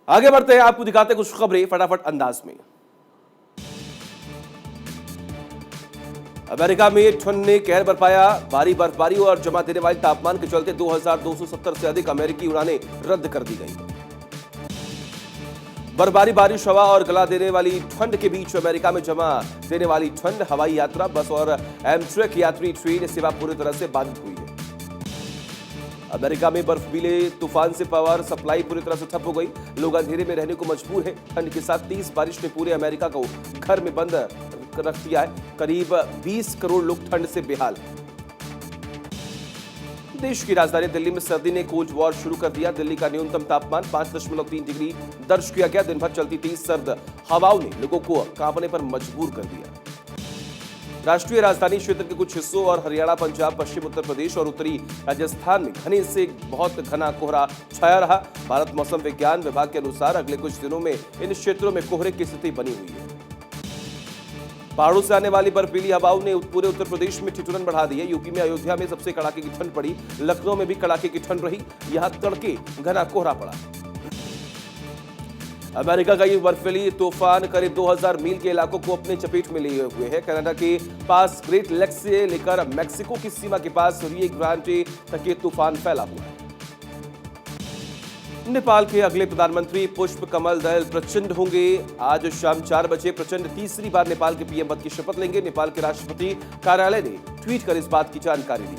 आगे बढ़ते हैं, आपको दिखाते हैं कुछ खबरें फटाफट अंदाज में। अमेरिका में ठंड ने कहर बरपाया। भारी बर्फबारी और जमा देने वाले तापमान के चलते 2270 से अधिक अमेरिकी उड़ानें रद्द कर दी गई। बर्फबारी, बारिश, हवा और गला देने वाली ठंड के बीच अमेरिका में जमा देने वाली ठंड, हवाई यात्रा, बस और एमट्रैक यात्री ट्रेन सेवा पूरी तरह से बाधित हुई है। अमेरिका में बर्फीले तूफान से पावर सप्लाई पूरी तरह से ठप हो गई। लोग अंधेरे में रहने को मजबूर हैं। ठंड के साथ तेज बारिश ने पूरे अमेरिका को घर में बंद रख दिया है। करीब 20 करोड़ लोग ठंड से बेहाल हैं। देश की राजधानी दिल्ली में सर्दी ने कोल्ड वॉर शुरू कर दिया। दिल्ली का न्यूनतम तापमान 5.3 डिग्री दर्ज किया गया। दिन भर चलती तेज सर्द हवाओं ने लोगों को कांपने पर मजबूर कर दिया। राष्ट्रीय राजधानी क्षेत्र के कुछ हिस्सों और हरियाणा, पंजाब, पश्चिम उत्तर प्रदेश और उत्तरी राजस्थान में घने से बहुत घना कोहरा छाया रहा। भारत मौसम विज्ञान विभाग के अनुसार अगले कुछ दिनों में इन क्षेत्रों में कोहरे की स्थिति बनी हुई है। पहाड़ों से आने वाली बर्फीली हवाओं ने पूरे उत्तर प्रदेश में ठिठुरन बढ़ा दी है। यूपी में अयोध्या में सबसे कड़ाके की ठंड पड़ी। लखनऊ में भी कड़ाके की ठंड रही। यहां तड़के घना कोहरा पड़ा। अमेरिका का ये बर्फीली तूफान करीब 2000 मील के इलाकों को अपने चपेट में लिए हुए है। कनाडा के पास ग्रेट लेक्स से लेकर मैक्सिको की सीमा के पास रियो ग्रांडे तक ये तूफान फैला हुआ है। नेपाल के अगले प्रधानमंत्री पुष्प कमल दहल प्रचंड होंगे। आज शाम 4 बजे प्रचंड तीसरी बार नेपाल के पीएम पद की शपथ लेंगे। नेपाल के राष्ट्रपति कार्यालय ने ट्वीट कर इस बात की जानकारी दी।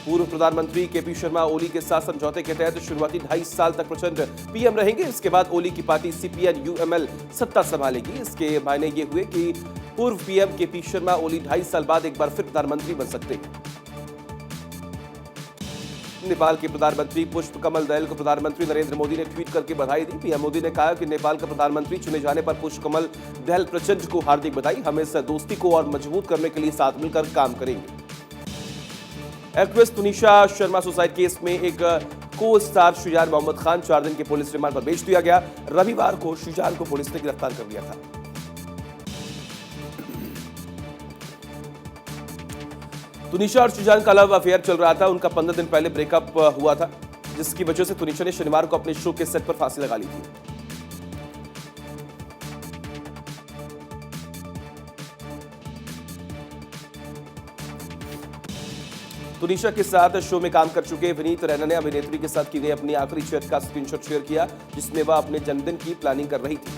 पूर्व प्रधानमंत्री केपी शर्मा ओली के साथ समझौते के तहत शुरुआती 2.5 साल तक प्रचंड पीएम रहेंगे। इसके बाद ओली की पार्टी सीपीएन यूएमएल सत्ता संभालेगी। इसके मायने ये हुए कि पूर्व पीएम केपी शर्मा ओली 2.5 साल बाद एक बार फिर प्रधानमंत्री बन सकते हैं। नेपाल के प्रधानमंत्री पुष्प कमल दहल को प्रधानमंत्री नरेंद्र मोदी ने ट्वीट करके बधाई दी। पीएम मोदी ने कहा कि नेपाल का प्रधानमंत्री चुने जाने पर पुष्प कमल दहल प्रचंड को हार्दिक बधाई। हम इस दोस्ती को और मजबूत करने के लिए साथ मिलकर काम करेंगे। Actress Tunisha Sharma suicide case में एक को स्टार शुजान मोहम्मद खान 4 दिन के पुलिस रिमांड पर भेज दिया गया। रविवार को शुजान को पुलिस ने गिरफ्तार कर लिया था। तुनिशा और शुजान का लव अफेयर चल रहा था। उनका 15 दिन पहले ब्रेकअप हुआ था, जिसकी वजह से तुनिशा ने शनिवार को अपने शो के सेट पर फांसी लगा ली थी। तुनिशा के साथ शो में काम कर चुके विनीत रैना ने अभिनेत्री के साथ की गई अपनी आखिरी चैट का स्क्रीनशॉट शेयर किया, जिसमें वह अपने जन्मदिन की प्लानिंग कर रही थी।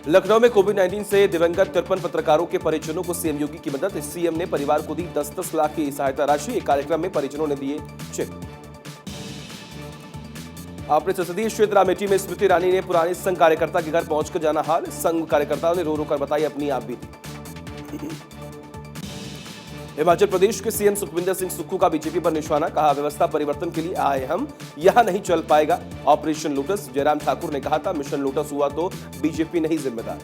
लखनऊ में कोविड-19 से दिवंगत 53 पत्रकारों के परिजनों को सीएम योगी की मदद। सीएम ने परिवार को दी 10-10 लाख की सहायता राशि। एक कार्यक्रम में परिजनों ने दिए चेक। अपने संसदीय क्षेत्र अमेठी में स्मृति ईरानी ने पुराने संघ कार्यकर्ता के घर पहुंचकर जाना हाल। संघ कार्यकर्ताओं ने रो रो कर बताई अपनी आप बीती। हिमाचल प्रदेश के सीएम सुखविंदर सिंह सुक्खू का बीजेपी पर निशाना। कहा, व्यवस्था परिवर्तन के लिए आए हम, यहां नहीं चल पाएगा ऑपरेशन लोटस। जयराम ठाकुर ने कहा था, मिशन लोटस हुआ तो बीजेपी नहीं जिम्मेदार।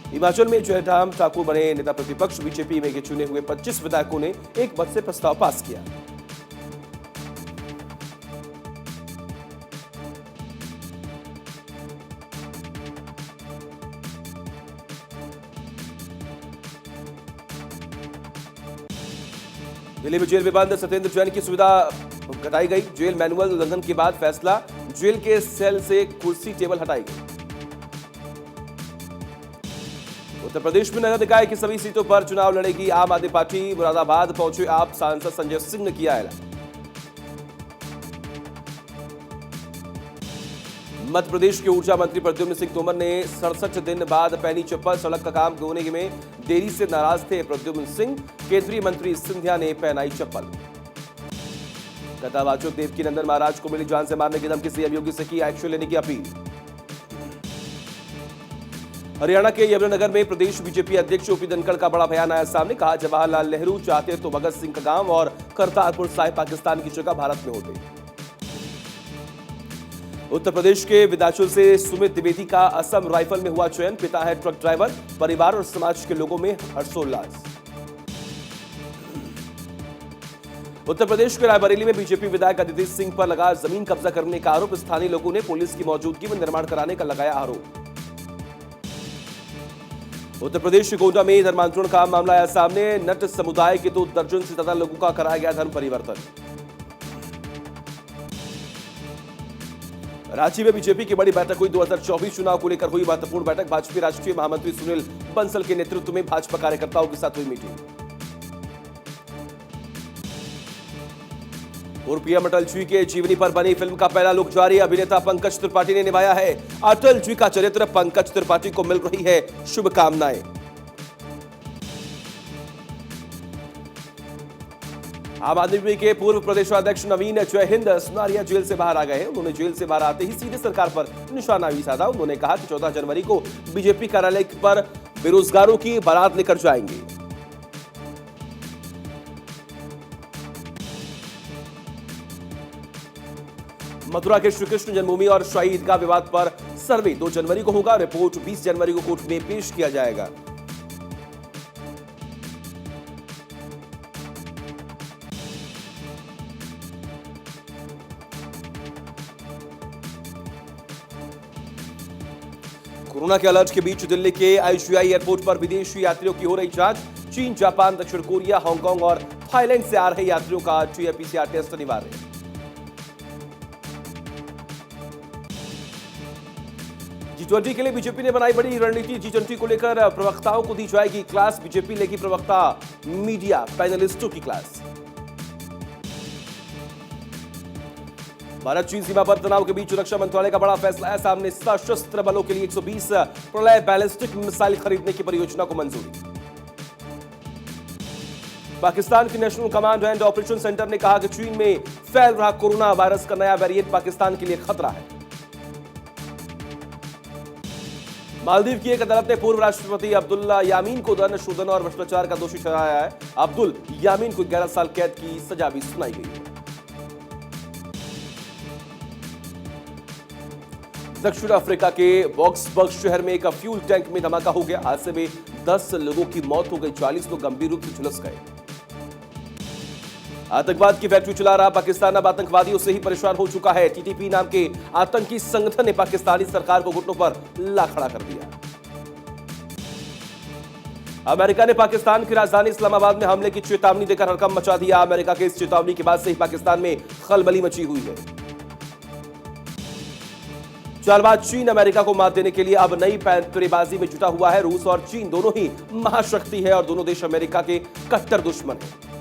हिमाचल में जयराम ठाकुर बने नेता प्रतिपक्ष। बीजेपी में चुने हुए 25 विधायकों ने एक मत से प्रस्ताव पास किया। दिल्ली में जेल में बंद सत्येंद्र जैन की सुविधा घटाई गई। जेल मैनुअल उल्लंघन के बाद फैसला, जेल के सेल से कुर्सी टेबल हटाई गई। उत्तर प्रदेश में नगर निकाय की सभी सीटों पर चुनाव लड़ेगी आम आदमी पार्टी। मुरादाबाद पहुंचे आप सांसद संजय सिंह ने किया ऐलान। मध्य प्रदेश के ऊर्जा मंत्री प्रद्युम्न सिंह तोमर ने 67 दिन बाद पहनी चप्पल। सड़क का काम होने में देरी से नाराज थे प्रद्युम्न सिंह। केंद्रीय मंत्री सिंधिया ने पहनाई चप्पल। कथावाचक देवकीनंदन महाराज को मिली जान से मारने की धमकी। सीएम योगी से की एक्शन लेने की अपील। हरियाणा के यमुनानगर में प्रदेश बीजेपी अध्यक्ष ओपी धनखड़ का बड़ा बयान आया सामने। कहा, जवाहरलाल नेहरू चाहते तो भगत सिंह का गांव और करतारपुर साहिब पाकिस्तान की जगह भारत में होते। उत्तर प्रदेश के विंध्याचल से सुमित द्विवेदी का असम राइफल में हुआ चयन। पिता है ट्रक ड्राइवर। परिवार और समाज के लोगों में हर्षोल्लास। उत्तर प्रदेश के रायबरेली में बीजेपी विधायक अदिति सिंह पर लगा जमीन कब्जा करने का आरोप। स्थानीय लोगों ने पुलिस की मौजूदगी में निर्माण कराने का लगाया आरोप। उत्तर प्रदेश के गोंडा में धर्मांतरण का मामला आया सामने। नट समुदाय के 2 दर्जन से ज्यादा लोगों का कराया गया धर्म परिवर्तन। रांची में बीजेपी की बड़ी बैठक हुई। 2024 चुनाव को लेकर हुई महत्वपूर्ण बैठक। भाजपा राष्ट्रीय महामंत्री सुनील बंसल के नेतृत्व में भाजपा कार्यकर्ताओं के साथ हुई मीटिंग। पूर्व पीएम अटल जी के जीवनी पर बनी फिल्म का पहला लुक जारी। अभिनेता पंकज त्रिपाठी ने निभाया है अटल जी का चरित्र। पंकज त्रिपाठी को मिल रही है शुभकामनाएं। आम आदमी के पूर्व प्रदेशाध्यक्ष नवीन जय हिंद सुनारिया जेल से बाहर आ गए हैं। उन्होंने जेल से बाहर आते ही सीधे सरकार पर निशाना भी साधा। उन्होंने कहा कि 14 जनवरी को बीजेपी कार्यालय पर बेरोजगारों की बारात लेकर जाएंगे। मथुरा के श्री कृष्ण जन्मभूमि और शाही ईदगाह विवाद पर सर्वे 2 जनवरी को होगा। रिपोर्ट 20 जनवरी को कोर्ट में पेश किया जाएगा। कोरोना के अलर्ट के बीच दिल्ली के आईजीआई एयरपोर्ट पर विदेशी यात्रियों की हो रही जांच। चीन, जापान, दक्षिण कोरिया, हांगकांग और थाईलैंड से आ रहे यात्रियों का पीसीआर टेस्ट अनिवार्य। G20 के लिए बीजेपी ने बनाई बड़ी रणनीति। G20 को लेकर प्रवक्ताओं को दी जाएगी क्लास। बीजेपी लेगी प्रवक्ता मीडिया पैनलिस्टों की क्लास। भारत चीन सीमा पर तनाव के बीच रक्षा मंत्रालय का बड़ा फैसला है सामने। सशस्त्र बलों के लिए 120 प्रलय बैलिस्टिक मिसाइल खरीदने की परियोजना को मंजूरी। पाकिस्तान के national command and operation centre ने कहा कि चीन में फैल रहा कोरोना वायरस का नया वेरिएंट पाकिस्तान के लिए खतरा है। मालदीव की एक अदालत ने पूर्व राष्ट्रपति अब्दुल्ला यामीन को धन शोधन और भ्रष्टाचार का दोषी ठहराया है। अब्दुल यामीन को 11 साल कैद की सजा भी सुनाई गई है। दक्षिण अफ्रीका के बॉक्सबर्ग शहर में एक फ्यूल टैंक में धमाका हो गया। हादसे में 10 लोगों की मौत हो गई। 40 लोग गंभीर रूप से झुलस गए। आतंकवाद की फैक्ट्री चला रहा पाकिस्तान अब आतंकवादियों से ही परेशान हो चुका है। टीटीपी नाम के आतंकी संगठन ने पाकिस्तानी सरकार को घुटनों पर ला खड़ा कर दिया। अमेरिका ने पाकिस्तान की राजधानी इस्लामाबाद में हमले की चेतावनी देकर हड़कंप मचा दिया। अमेरिका के इस चेतावनी के बाद से ही पाकिस्तान में खलबली मची हुई है। चालबाज चीन अमेरिका को मात देने के लिए अब नई पैंतरेबाजी में जुटा हुआ है। रूस और चीन दोनों ही महाशक्ति है और दोनों देश अमेरिका के कट्टर दुश्मन हैं।